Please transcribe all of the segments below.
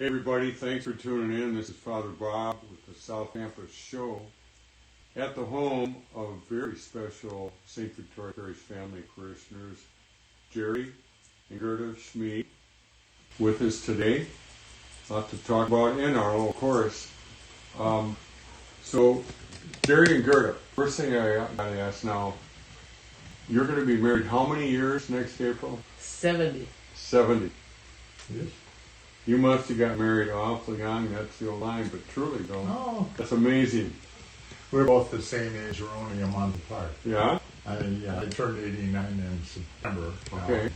Hey everybody, thanks for tuning in. This is Father Bob with the South Campus Show at the home of very special St. Victoria Parish family parishioners, Jerry and Gerda Schmieg, with us today. A lot to talk about in Arlo, of course. So, Jerry and Gerda, first thing I got to ask now, you're going to be married how many years next April? 70. 70. Yes. You must have got married awfully young, that's the old line, but truly though, that's amazing. We're both the same age, we're only a month apart. Yeah? I turned 89 in September. Okay.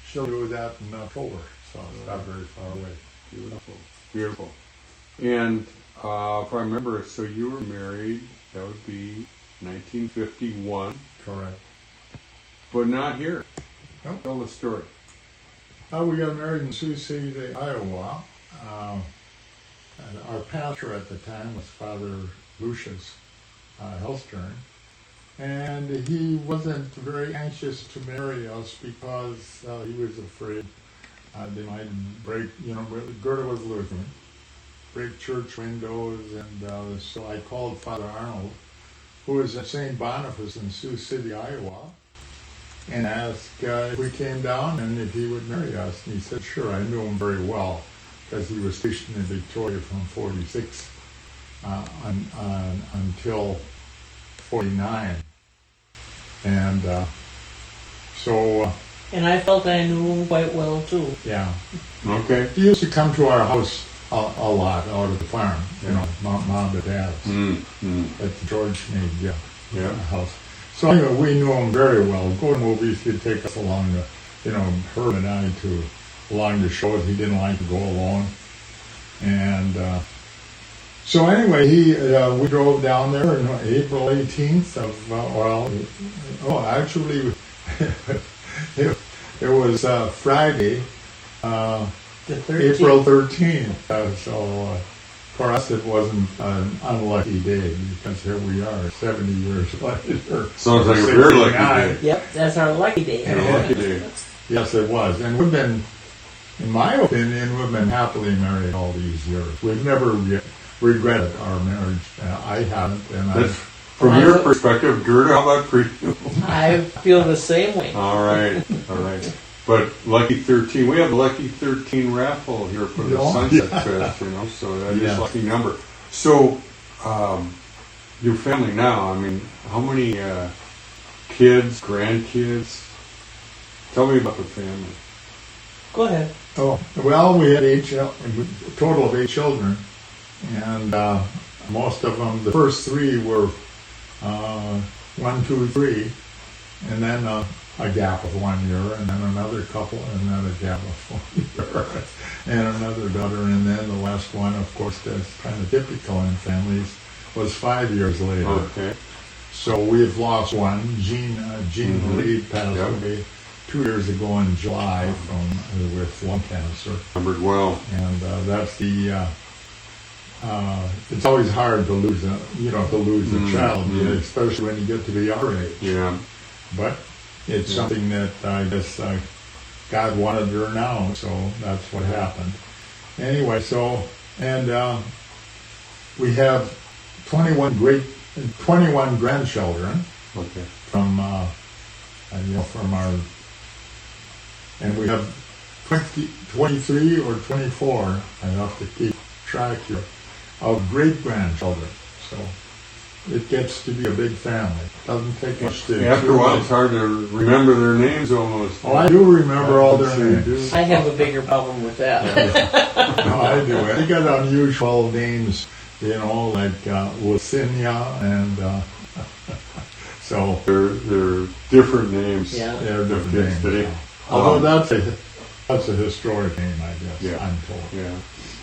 She'll do that in October, so it's not very far away. Beautiful. Beautiful. And if I remember, so you were married, that would be 1951. Correct. But not here. Nope. Tell the story. We got married in Sioux City, Iowa. And our pastor at the time was Father Lucius Helstern. And he wasn't very anxious to marry us because he was afraid they might break, Gerda was Lutheran, break church windows. And so I called Father Arlo, who was at St. Boniface in Sioux City, Iowa, and asked if we came down and if he would marry us. And he said, sure. I knew him very well because he was stationed in Victoria from 46 until 49. And And I felt I knew him quite well, too. yeah. Okay. He used to come to our house a lot out of the farm, Mom and Dad's. At the George Schmieg house. So anyway, we knew him very well. Go to movies, he'd take us along to, her and I along the shows. He didn't like to go alone. And so anyway, we drove down there on April 18th actually, it was Friday, April 13th. So for us, it wasn't an unlucky day because here we are, 70 years later. Sounds like a very lucky day. Yep, that's our lucky day. Lucky day. Yes, it was. And we've been, in my opinion, we've been happily married all these years. We've never regretted our marriage. I haven't. And from your perspective, Gerda, how about for you? I feel the same way. All right. But Lucky 13, we have the Lucky 13 raffle here for the Sunset Fest, so that is a lucky number. So, your family now, how many kids, grandkids? Tell me about the family. Go ahead. Oh, well, we had a total of 8 children, and most of them, the first 3 were 1, 2, 3, and then a gap of 1 year, and then another couple, and then a gap of 1 year, and another daughter, and then the last one, of course, that's kind of typical in families, was 5 years later. Okay. So we've lost one. Jean Marie passed away 2 years ago in July with lung cancer. Remembered well. And that's it's always hard to lose a child, especially when you get to be our age. Yeah. But it's something that I guess God wanted her now, so that's what happened. Anyway, we have 21 grandchildren. Okay. From our, and we have 23 or 24, I have to keep track here, of great-grandchildren. So it gets to be a big family. Doesn't take much to... After a while, it's hard to remember their names almost. Oh, I do remember all their names. I have a bigger problem with that. No, I do. They got unusual names, like Lucinia and... So they're different names. Yeah. They're different names. Although that's a historic name, I guess, I'm told. Yeah.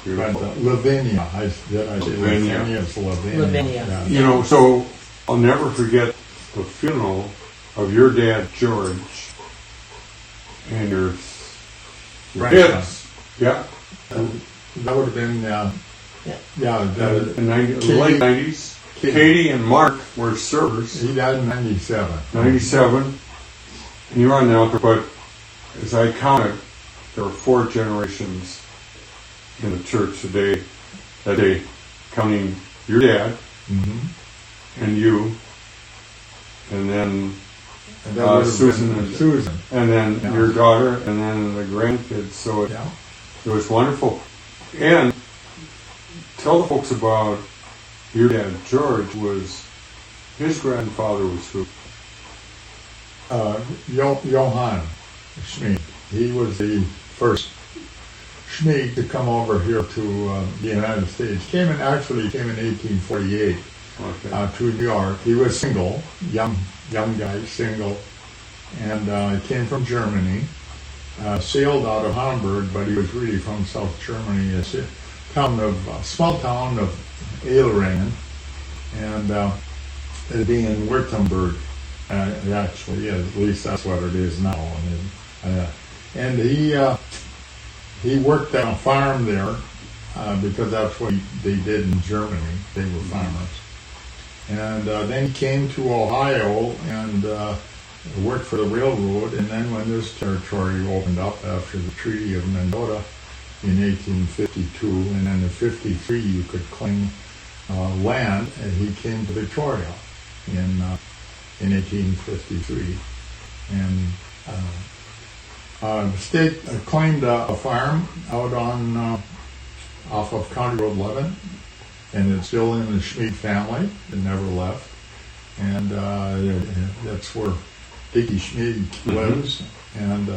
Beautiful. But Lavinia, I say Lavinia is Lavinia. Yeah. So I'll never forget the funeral of your dad, George, and your kids. Yeah. That would have been, in the late 90s. Katie and Mark were servers. He died in 97. 97. And you were on the altar, but as I counted, there were 4 generations in the church today, that day, counting your dad and you, and then And that would have Susan been and Susan. and then Yeah. your daughter, and then the grandkids. So it was wonderful. And tell the folks about your dad, George. His grandfather was who? Johann Schmieg. He was the first Schmieg to come over here to the United States. Came in 1848 Okay. to New York. He was single, young guy, single, and came from Germany. Sailed out of Hamburg, but he was really from South Germany. It's a small town of Eilringen, and it being in Württemberg. Actually, yeah, at least that's what it is now. And he worked on a farm there because that's what they did in Germany. They were farmers. And then he came to Ohio and worked for the railroad. And then when this territory opened up after the Treaty of Mendota in 1852, and then in 53 you could claim land, and he came to Victoria in 1853, and the state claimed a farm out on off of County Road 11, and it's still in the Schmieg family. It never left, and that's where Dickie Schmieg lives. And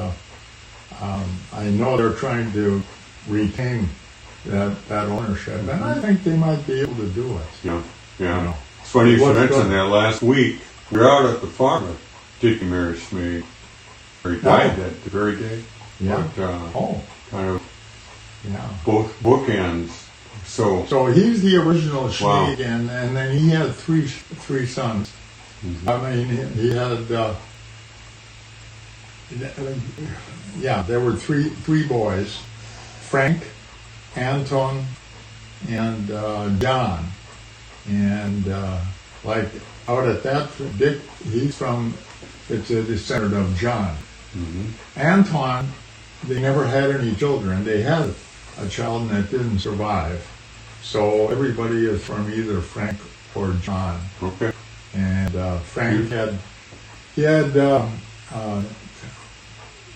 I know they're trying to retain that ownership, and I think they might be able to do it. Yeah, yeah. You know. It's funny you should What's mention good? that. Last week, we were out at the farm with Dickie Mary Schmieg. He died that very day. Yeah. But, kind of Yeah. both bookends. So he's the original Schmieg, Wow. and then he had three sons. I mean, he had there were three boys: Frank, Anton, and John. And like out at that, Dick, it's a descendant of John. Anton, they never had any children. They had a child and it didn't survive. So everybody is from either Frank or John. okay. And Frank had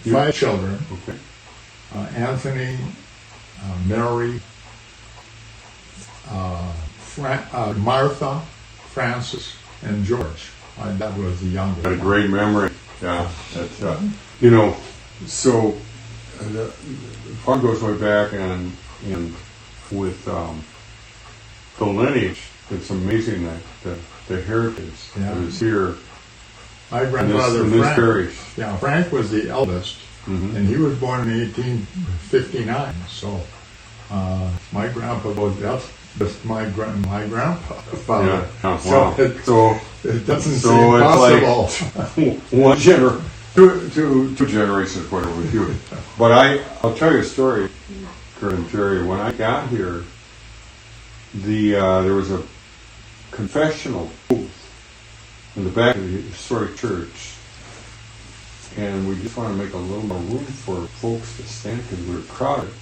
5 children: Okay. Anthony, Mary, Martha, Francis, and George. My dad was the youngest. Had a great memory. Yeah. That's so the farm goes way back, and with the lineage, it's amazing that the heritage that is here. My In grandfather this Frank. parish. Yeah, Frank was the eldest, and he was born in 1859. So my grandpa was just my grandfather. Yeah. Oh, So wow. So it doesn't so seem it's possible. like two generations, whatever with you. But I'll tell you a story, Kurt and Jerry. When I got here, there was a confessional booth in the back of the historic church, and we just wanted to make a little more room for folks to stand because we were crowded.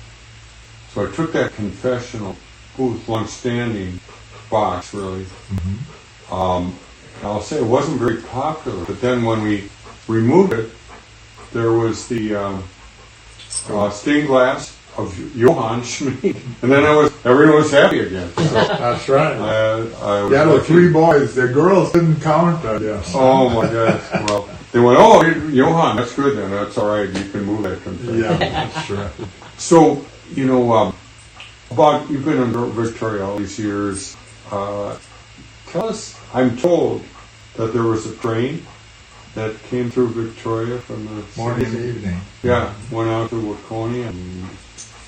So I took that confessional booth, long-standing box, really. I'll say it wasn't very popular, but then when we removed it, there was the stained glass of Johann Schmieg, and then everyone was happy again. So That's right. I was Yeah, the lucky. 3 boys. The girls didn't count, I guess. Oh my gosh! Well, they went, "Oh, Johann, that's good then. That's all right. You can move that confession." Yeah, that's right. So you've been in Victoria all these years. Tell us. I'm told that there was a train that came through Victoria from the Morning city. and evening. Yeah, went out to Waconia and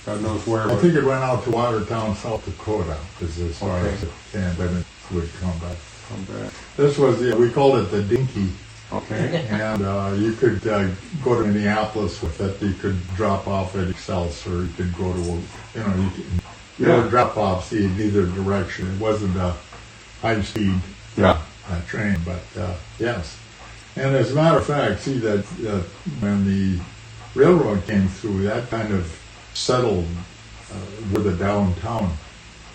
God knows where. I think it went out to Watertown, South Dakota, is as far Okay. as it can, then it would come back. Come back. This was, we called it the Dinky, Okay. and you could go to Minneapolis with it. You could drop off at Excelsior. You could go to, there were drop-offs in either direction. It wasn't a high-speed Yeah. train, but yes. And as a matter of fact, see that when the railroad came through, that kind of settled where the downtown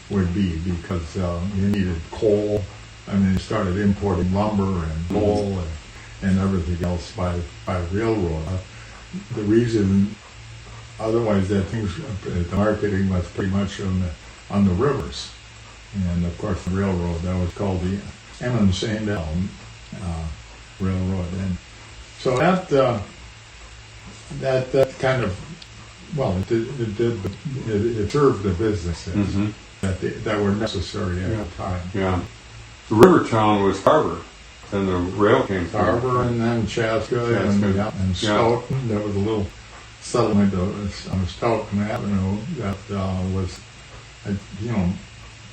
would be, because you needed coal. I mean, they started importing lumber and coal and everything else by railroad. The reason, otherwise, that the marketing was pretty much on the rivers, and of course the railroad, that was called the Emmons St. Elm Railroad, and so that kind of, well, it served the businesses that were necessary at the time. Yeah. The river town was Harbor, and the rail came through. Harbor, and then Chaska, and Stoughton. There was a little settlement on Stoughton Avenue that was,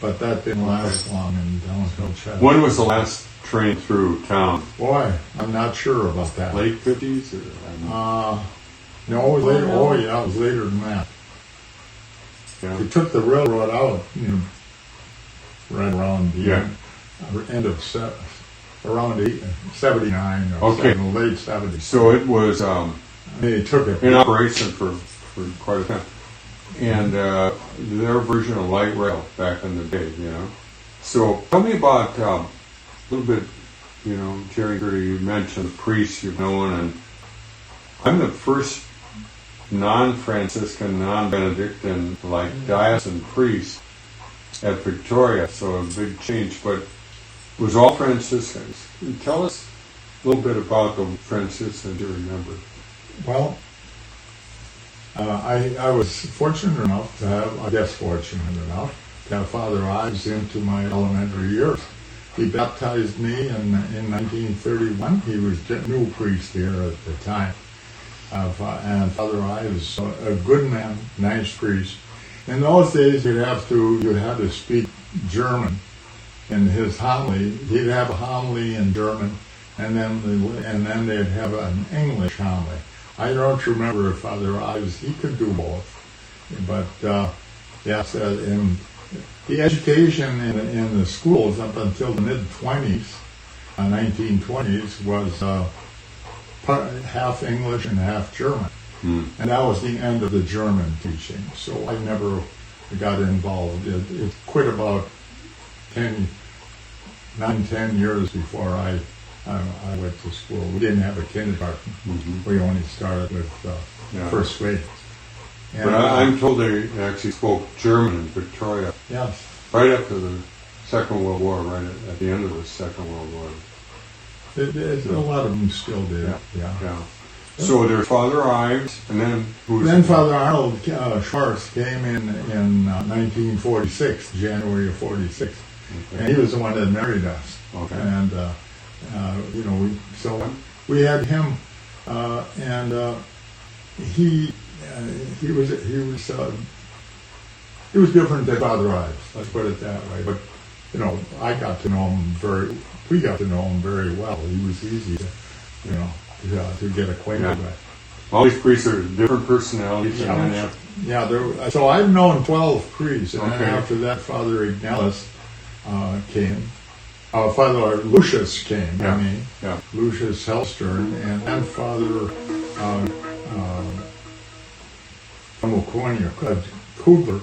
but that didn't last long in downtown Chaska. When was the last train through town? Boy, I'm not sure about that. Late 50s? No, it was later. Oh yeah, it was later than that. Yeah. They took the railroad out, right around the end of around 79 or late 70s. So it was They took it in operation for quite a time. And their version of light rail back in the day, So tell me about a little bit, Jerry and Gerda, you mentioned the priests you've known, and I'm the first non-Franciscan, non-Benedictine, diocesan priest at Victoria, so a big change, but it was all Franciscans. Tell us a little bit about the Franciscans you remember. Well, I was fortunate enough to have Father Ives into my elementary years. He baptized me in 1931. He was a new priest here at the time. And Father Ives, a good man, nice priest. In those days, you'd have to speak German. In his homily, he'd have a homily in German, and then they'd have an English homily. I don't remember if Father Ives, he could do both, but yes, in the education in the schools up until the mid-20s, 1920s, was half English and half German. And that was the end of the German teaching. So I never got involved. It quit about 10 years before I went to school. We didn't have a kindergarten. We only started with first grade. And, but I'm told they actually spoke German in Victoria. Yes. Right after the Second World War, right at the end of the Second World War. A lot of them still did. Yeah. So there's Father Ives, and then who was Then Father Arlo Schwartz came in 1946, January of 46, and he was the one that married us. Okay. And we had him, and he was different than Father Ives. Let's put it that way. But we got to know him very well. He was easy to get acquainted with. All these priests are different personalities. So I've known 12 priests, and then Okay. after that, Father Ignatius came. Father Lucius came. Lucius Hellstern, and then Father Kugler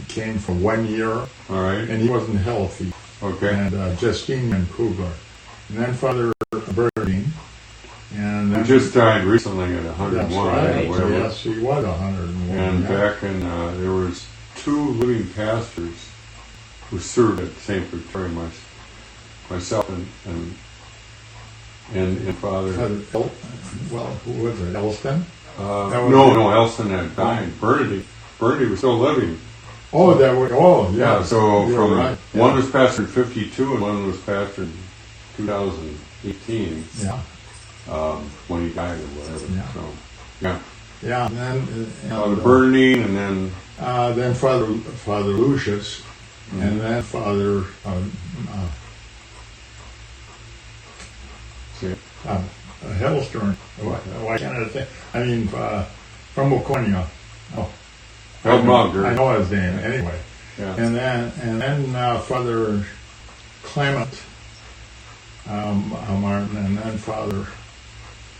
came for 1 year, All right. and he wasn't healthy. Okay. And Justinian Kugler, and then Father Bernardine, and He just died recently at 101. that's right. Or whatever. Yes, he was 101. And back in, there was 2 living pastors who served at St. Victoria, myself and Father. Who was it? Elston? No, Elston had died. Bernardine was still living. Oh, Yeah, so You're right. one was pastored in 52 and one was pastored in 2018. Yeah. When he died or whatever. Yeah. So, yeah. Yeah, and then Father Bernardine, and then Father Lucius, and then Father Hellstern. Why can't I think? I mean, from Waconia. Oh, I know his name anyway. Yeah. And then Father Clement Martin, and then Father.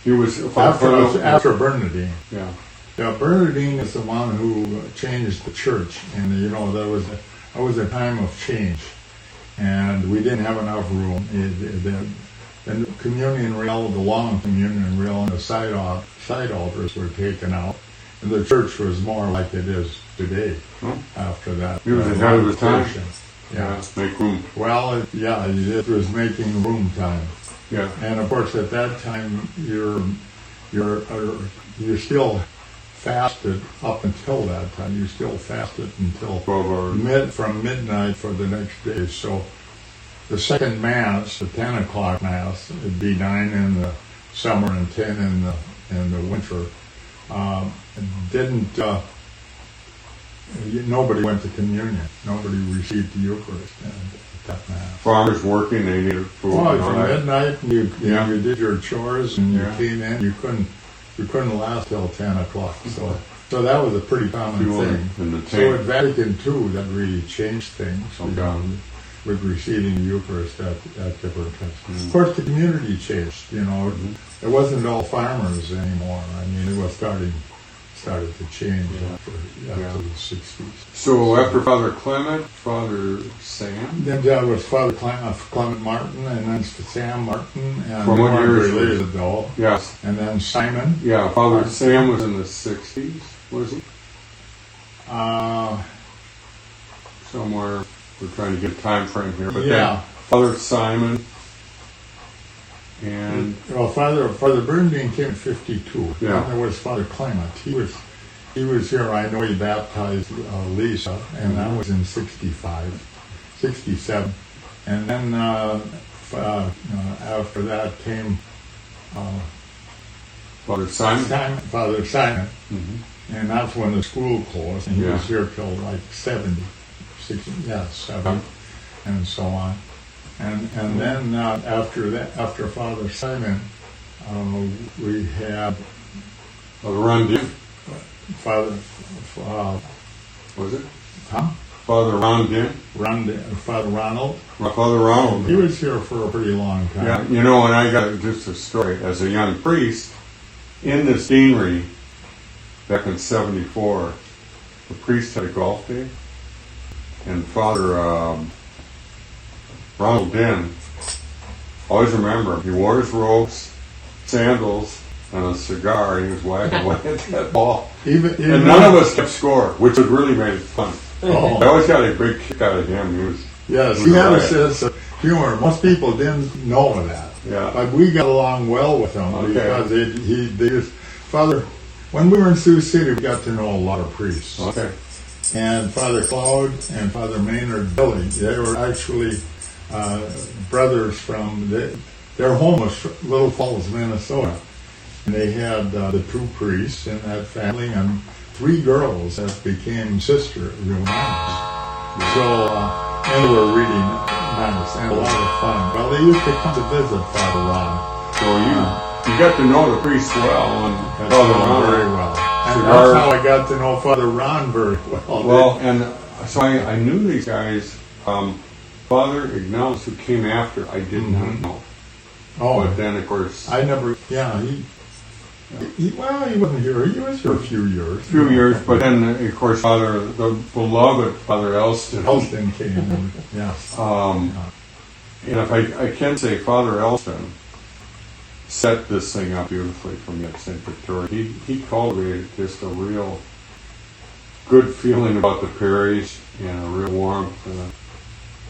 He was After Bernardine. Yeah. Yeah, Bernardine is the one who changed the church, and that was a time of change, and we didn't have enough room. The communion rail, the long communion rail, and the side altars were taken out, and the church was more like it is today. After that, He was ahead of his time. Yeah, make room. Well, it was making room time. Yeah, and of course at that time you're still fasted up until that time. You still fasted until 12 hours. From midnight for the next day. So the second mass, the 10 o'clock mass, it'd be 9 in the summer and 10 in the winter. Nobody went to communion. Nobody received the Eucharist at that mass. Farmers working, they needed food. Well, from midnight, you did your chores and you Yeah. came in. You couldn't last till 10 o'clock. So that was a pretty common thing. In the So at Vatican II, that really changed things with receiving the Eucharist at different times. Of course, the community changed. It wasn't all farmers anymore. I mean, it was started to change after the 60s. So after Father Clement, Father Sam? Then there was Father Clement Martin, and then Sam Martin, and From what years? related though. Yes. And then Simon. Yeah, Father Sam was in the 60s, was he? Somewhere, we're trying to get a time frame here. But then Father Simon and... Well, Father Bernardine came in 52. Yeah. And there was Father Clement. He was here. I know he baptized Lisa, and that was in 65, 67. And then after that came Father Simon. Father Simon. Mm-hmm. And that's when the school closed, and he was here till like 70, 60, 70, and so on. And then after Father Simon, we had Father Rondin. Father, Was it? huh? Father Rondin. Father Ronald. Father Ronald. He was here for a pretty long time. Yeah, and I got just a story. As a young priest, in this deanery, back in 74, the priest had a golf day, and Father Ronald Din, always remember him. He wore his robes, sandals, and a cigar. He was whacking away at that ball. Even And none of us kept score, which would really made it fun. Oh. I always got a big kick out of him. Yes, he he was had a riot. sense of humor. Most people didn't know that. Yeah. But we got along well with him because they just, Father, when we were in Sioux City, we got to know a lot of priests. Okay. And Father Cloud and Father Maynard Billy, they were actually brothers from, their home was Little Falls, Minnesota. And they had the two priests in that family and 3 girls that became sister real nice. So, and they were really nice and a lot of fun. Well, they used to come to visit Father Ron. So you got to know the priest well, and Father Ron very well. And that's how I got to know Father Ron very well. Well, and so I knew these guys. Father Ignatius, who came after, I did not know. Oh, But then, of course, I never, he wasn't here. He was here a few years. But then, of course, the beloved Father Elston. Elston came in, yes. And if I can say, Father Elston set this thing up beautifully for me at St. Victoria. He cultivated just a real good feeling about the parish and a real warmth and a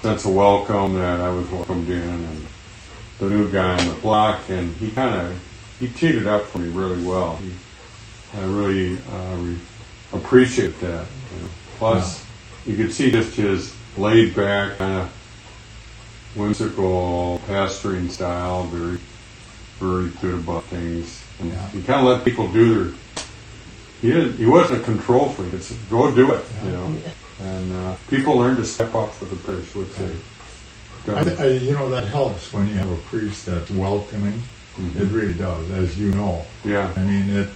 sense of welcome that I was welcomed in, and the new guy on the block, and he teed it up for me really well. I really appreciate that. Plus, you could see just his laid back, kind of whimsical pastoring style, very, very good about things. And he kind of let people do their. He wasn't a control freak. It's go do it, And people learn to step up for the parish, which they. That helps when you have a priest that's welcoming. Mm-hmm. It really does, as you know. Yeah. I mean, it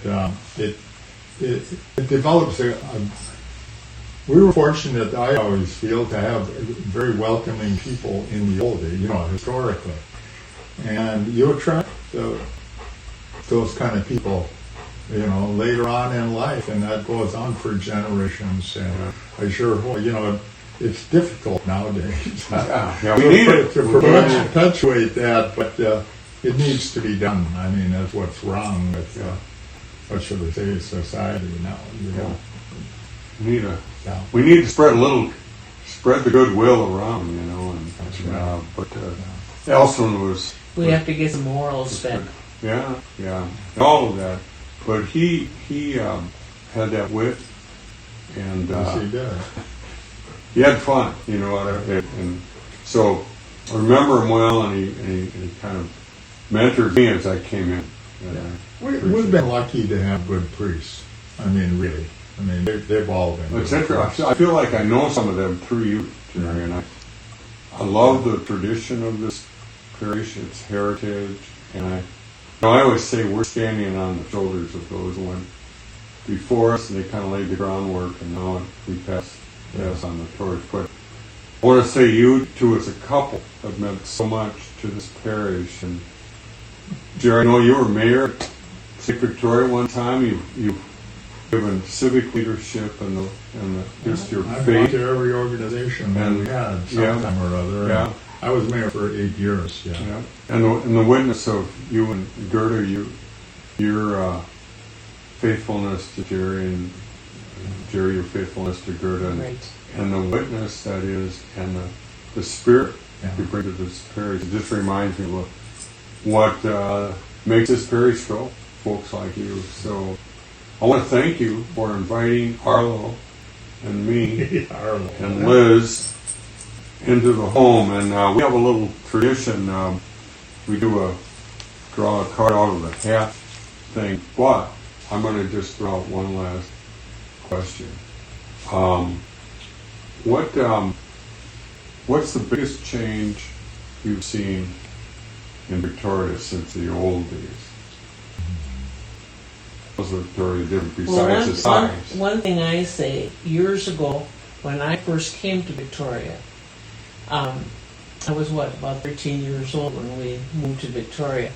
develops we were fortunate, I always feel, to have very welcoming people in the old days, historically. And you attract those kind of people later on in life, and that goes on for generations. And I sure hope, it's difficult nowadays. Yeah, we need it. To perpetuate that, but it needs to be done. I mean, that's what's wrong with, what should I say, society now. We need to spread the goodwill around, and That's right. but Elson was. We have to get some morals back. Yeah, all of that. But he had that wit, and Yes, he did. he had fun, and so I remember him well, and he kind of mentored me as I came in. We've been lucky to have good priests. I mean, really. I mean, they've all been. It's interesting. I feel like I know some of them through you, Jerry, and I love the tradition of this parish, its heritage, and I always say we're standing on the shoulders of those who went before us, and they kind of laid the groundwork, and now we pass on the torch. But I want to say you two as a couple have meant so much to this parish. And Jerry, I know you were mayor at St. Victoria one time. You've given civic leadership and just your I've faith. gone to every organization that we had sometime or other. Yeah. I was mayor for 8 years. Yeah. And the witness of you and Gerda, your faithfulness to Jerry, and Jerry, your faithfulness to Gerda, and the witness that is, and the spirit you bring to this parish. It just reminds me of what makes this parish go, folks like you. So I want to thank you for inviting Arlo and me and Liz into the home, and we have a little tradition. We do draw a card out of the hat thing, but I'm going to just throw out one last question. What's the biggest change you've seen in Victoria since the old days? How's Victoria different besides the size? One thing I say, years ago, when I first came to Victoria, I was about 13 years old when we moved to Victoria.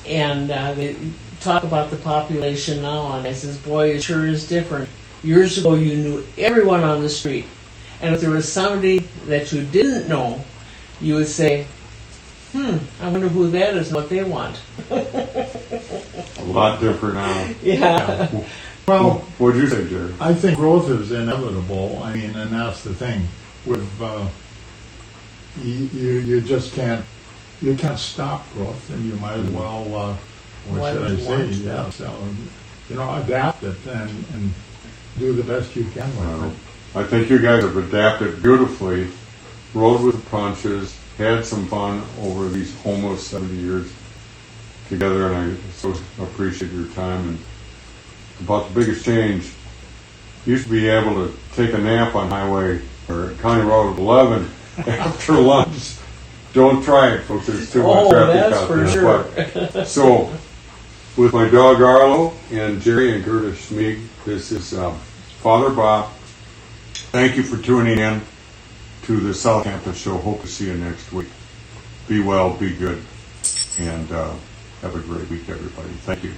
And they talk about the population now, and I says, boy, it sure is different. Years ago, you knew everyone on the street. And if there was somebody that you didn't know, you would say, I wonder who that is and what they want. A lot different now. Yeah. Well, what did you say, Jerry? I think growth is inevitable. I mean, and that's the thing. With you just can't stop growth, and you might as well. What should I say? Yeah, so, adapt it and do the best you can with it. I think you guys have adapted beautifully, rolled with the punches, had some fun over these almost 70 years together, and I so appreciate your time. And about the biggest change, you used to be able to take a nap on Highway or County Road 11 after lunch. Don't try it, folks. There's too much traffic out there. Sure. But, so, with my dog Arlo and Jerry and Gerda Schmieg, this is Father Bob. Thank you for tuning in to the South Campus Show. Hope to see you next week. Be well, be good, and have a great week, everybody. Thank you.